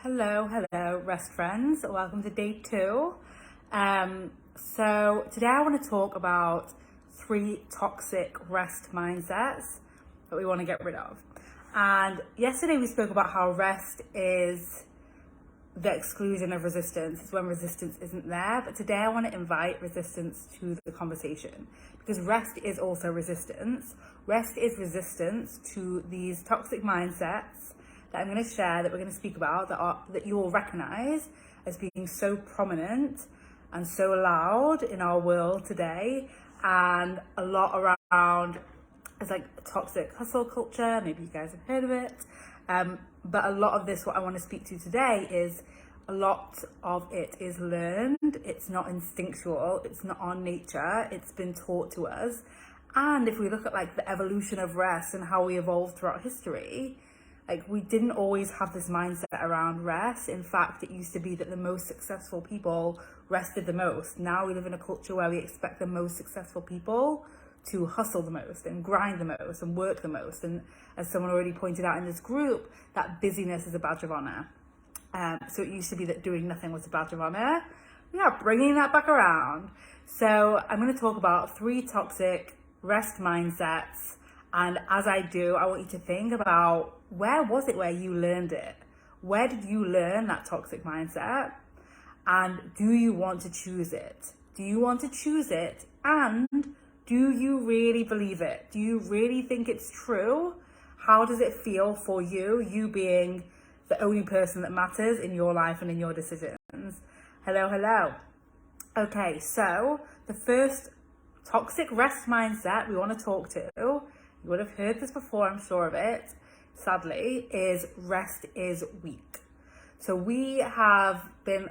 Hello, rest friends. Welcome to day two. So today I want to talk about 3 toxic rest mindsets that we want to get rid of. And yesterday we spoke about how rest is the exclusion of resistance. It's when resistance isn't there. But today I want to invite resistance to the conversation, because rest is also resistance. Rest is resistance to these toxic mindsets that I'm going to share, that we're going to speak about, that you will recognize as being so prominent and so loud in our world today, and a lot around it's like toxic hustle culture. Maybe you guys have heard of it, but a lot of this, what I want to speak to today, is a lot of it is learned. It's not instinctual. It's not our nature. It's been taught to us. And if we look at like the evolution of rest and how we evolved throughout history, like, we didn't always have this mindset around rest. In fact, it used to be that the most successful people rested the most. Now we live in a culture where we expect the most successful people to hustle the most and grind the most and work the most. And as someone already pointed out in this group, that busyness is a badge of honor. So it used to be that doing nothing was a badge of honor. We are bringing that back around. So I'm going to talk about 3 toxic rest mindsets. And as I do, I want you to think about, where was it where you learned it? Where did you learn that toxic mindset? And do you want to choose it? Do you want to choose it? And do you really believe it? Do you really think it's true? How does it feel for you, you being the only person that matters in your life and in your decisions? Hello. Okay, so the first toxic rest mindset we want to talk to, you would have heard this before, I'm sure of it, sadly, is rest is weak. So we have been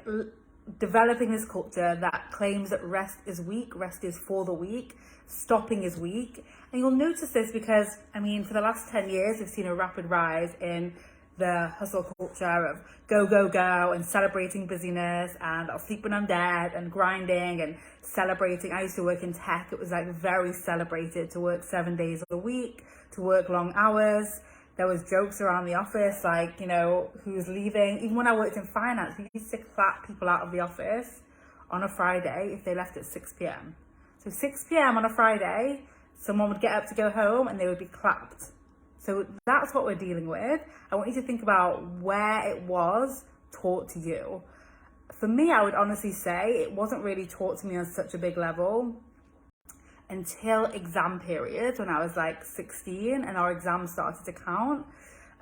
developing this culture that claims that rest is weak, rest is for the weak, stopping is weak. And you'll notice this because, for the last 10 years, we've seen a rapid rise in the hustle culture of go, and celebrating busyness, and I'll sleep when I'm dead, and grinding and celebrating. I used to work in tech. It was like very celebrated to work 7 days a week, to work long hours. There was jokes around the office, like, who's leaving. Even when I worked in finance, we used to clap people out of the office on a Friday if they left at 6 p.m. So 6 p.m. on a Friday, someone would get up to go home and they would be clapped. So that's what we're dealing with. I want you to think about where it was taught to you. For me, I would honestly say it wasn't really taught to me on such a big level until exam periods, when I was like 16 and our exams started to count.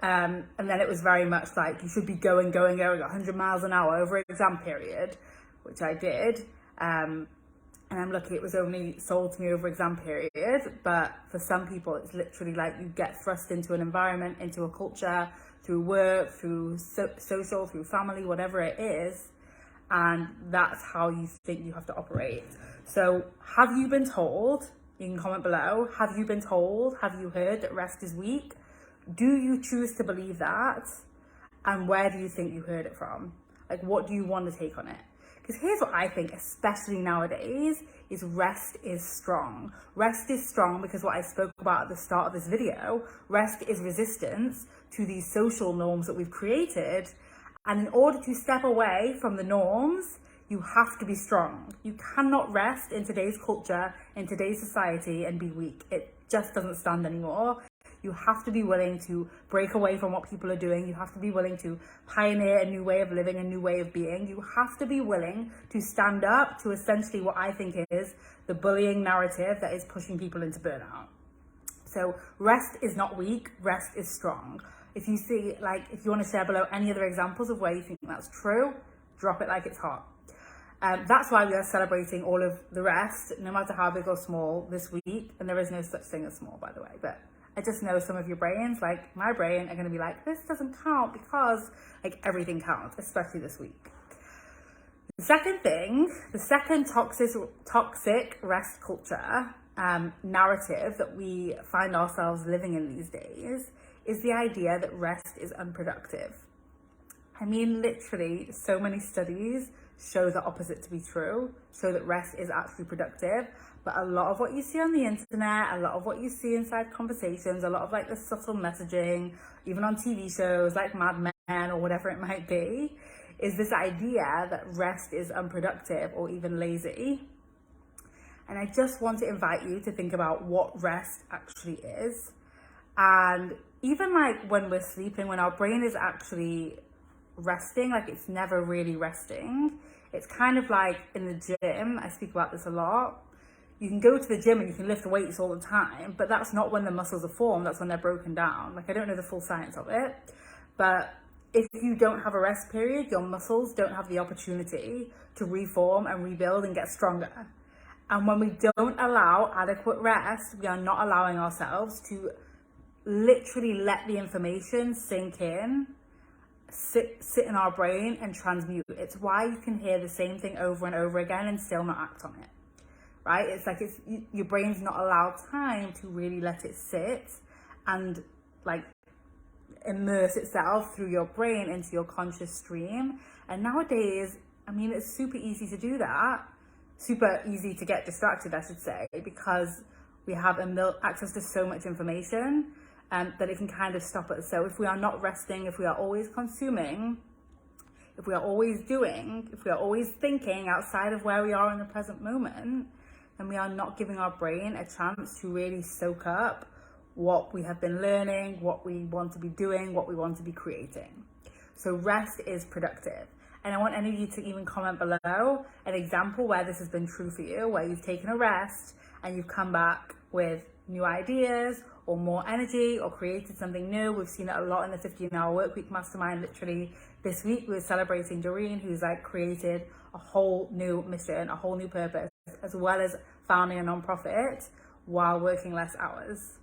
And then it was very much like, you should be going 100 miles an hour over exam period, which I did. And I'm lucky it was only sold to me over exam period. But for some people, it's literally like you get thrust into an environment, into a culture, through work, through social, through family, whatever it is. And that's how you think you have to operate. So have you been told, you can comment below, have you been told, have you heard that rest is weak? Do you choose to believe that? And where do you think you heard it from? Like, what do you want to take on it? Because here's what I think, especially nowadays, is rest is strong. Rest is strong because what I spoke about at the start of this video, rest is resistance to these social norms that we've created. And in order to step away from the norms, you have to be strong. You cannot rest in today's culture, in today's society, and be weak. It just doesn't stand anymore. You have to be willing to break away from what people are doing. You have to be willing to pioneer a new way of living, a new way of being. You have to be willing to stand up to essentially what I think is the bullying narrative that is pushing people into burnout. So rest is not weak, rest is strong. If you see, if you want to share below any other examples of where you think that's true, drop it like it's hot. That's why we are celebrating all of the rest, no matter how big or small, this week. And there is no such thing as small, by the way. But I just know some of your brains, like my brain, are going to be like, this doesn't count, because everything counts, especially this week. The second thing, the second toxic rest culture narrative that we find ourselves living in these days is the idea that rest is unproductive. Literally, so many studies show the opposite to be true, show that rest is actually productive. But a lot of what you see on the internet, a lot of what you see inside conversations, a lot of the subtle messaging, even on TV shows like Mad Men or whatever it might be, is this idea that rest is unproductive or even lazy. And I just want to invite you to think about what rest actually is. And even like when we're sleeping, when our brain is actually resting, like it's never really resting. It's kind of like in the gym, I speak about this a lot. You can go to the gym and you can lift weights all the time, but that's not when the muscles are formed, that's when they're broken down. Like I don't know the full science of it, but if you don't have a rest period, your muscles don't have the opportunity to reform and rebuild and get stronger. And when we don't allow adequate rest, we are not allowing ourselves to literally let the information sink in, sit in our brain and transmute. It's why you can hear the same thing over and over again and still not act on it, right? It's like your brain's not allowed time to really let it sit and like immerse itself through your brain into your conscious stream. And nowadays, I mean, it's super easy to do that. Super easy to get distracted, I should say, because we have access to so much information that it can kind of stop us. So if we are not resting, if we are always consuming, if we are always doing, if we are always thinking outside of where we are in the present moment, then we are not giving our brain a chance to really soak up what we have been learning, what we want to be doing, what we want to be creating. So rest is productive. And I want any of you to even comment below an example where this has been true for you, where you've taken a rest and you've come back with new ideas or more energy or created something new. We've seen it a lot in the 15-hour workweek mastermind. Literally this week we were celebrating Doreen, who's like created a whole new mission, a whole new purpose, as well as founding a nonprofit while working less hours.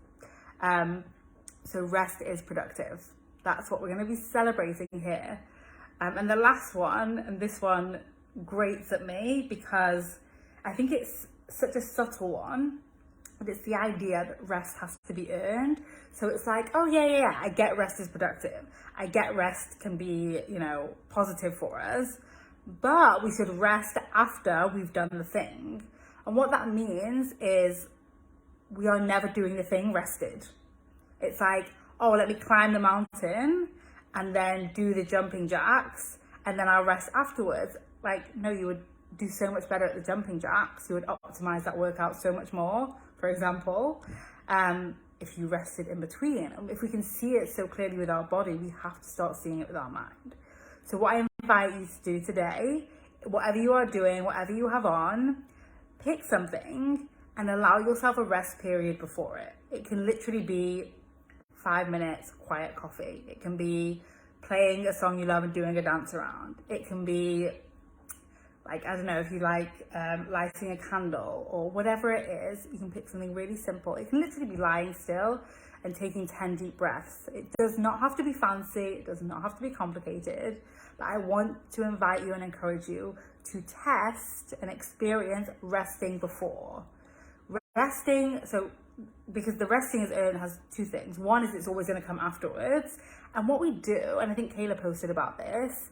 So rest is productive. That's what we're going to be celebrating here. And the last one, and this one grates at me because I think it's such a subtle one, but it's the idea that rest has to be earned. So it's like, oh yeah, I get rest is productive. I get rest can be, positive for us, but we should rest after we've done the thing. And what that means is we are never doing the thing rested. It's like, oh, let me climb the mountain and then do the jumping jacks and then I'll rest afterwards. Like, no, you would do so much better at the jumping jacks. You would optimize that workout so much more, for example, if you rested in between. If we can see it so clearly with our body, we have to start seeing it with our mind. So what I invite you to do today, whatever you are doing, whatever you have on, pick something and allow yourself a rest period before it. It can literally be 5 minutes, quiet coffee. It can be playing a song you love and doing a dance around. It can be like, I don't know, if you like lighting a candle or whatever it is, you can pick something really simple. It can literally be lying still and taking 10 deep breaths. It does not have to be fancy. It does not have to be complicated, but I want to invite you and encourage you to test and experience resting before. Resting, because the resting is earned has two things. One is it's always going to come afterwards. And what we do, and I think Kayla posted about this,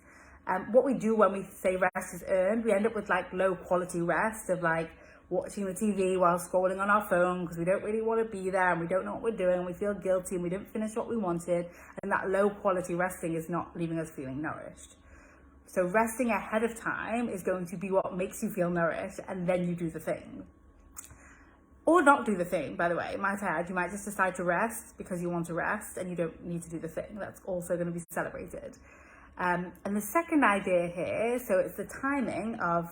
what we do when we say rest is earned, we end up with like low quality rest of like watching the TV while scrolling on our phone because we don't really want to be there and we don't know what we're doing. We feel guilty and we didn't finish what we wanted. And that low quality resting is not leaving us feeling nourished. So resting ahead of time is going to be what makes you feel nourished, and then you do the thing. Or not do the thing, by the way. It might add, you might just decide to rest because you want to rest and you don't need to do the thing. That's also going to be celebrated. And the second idea here, so it's the timing of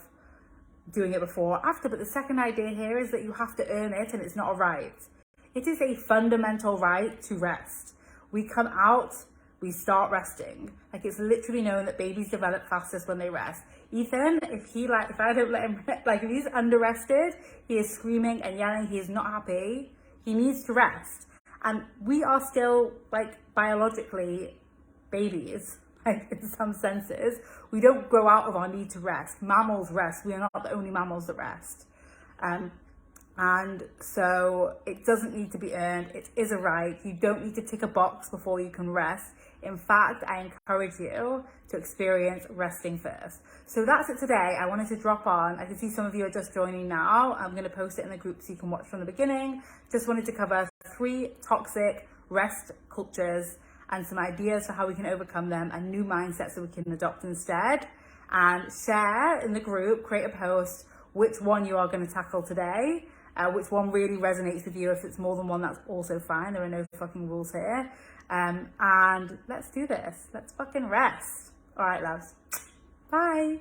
doing it before or after, but the second idea here is that you have to earn it and it's not a right. It is a fundamental right to rest. We come out, we start resting. Like, it's literally known that babies develop fastest when they rest. Ethan, if I don't let him, like if he's under rested, he is screaming and yelling, he is not happy. He needs to rest. And we are still like biologically babies, like in some senses. We don't grow out of our need to rest. Mammals rest. We are not the only mammals that rest. And so it doesn't need to be earned. It is a right. You don't need to tick a box before you can rest. In fact, I encourage you to experience resting first. So that's it today. I wanted to drop on. I can see some of you are just joining now. I'm going to post it in the group so you can watch from the beginning. Just wanted to cover 3 toxic rest cultures and some ideas for how we can overcome them and new mindsets that we can adopt instead. And share in the group, create a post, which one you are going to tackle today, which one really resonates with you. If it's more than one, that's also fine. There are no fucking rules here. And let's do this. Let's fucking rest. All right, loves. Bye.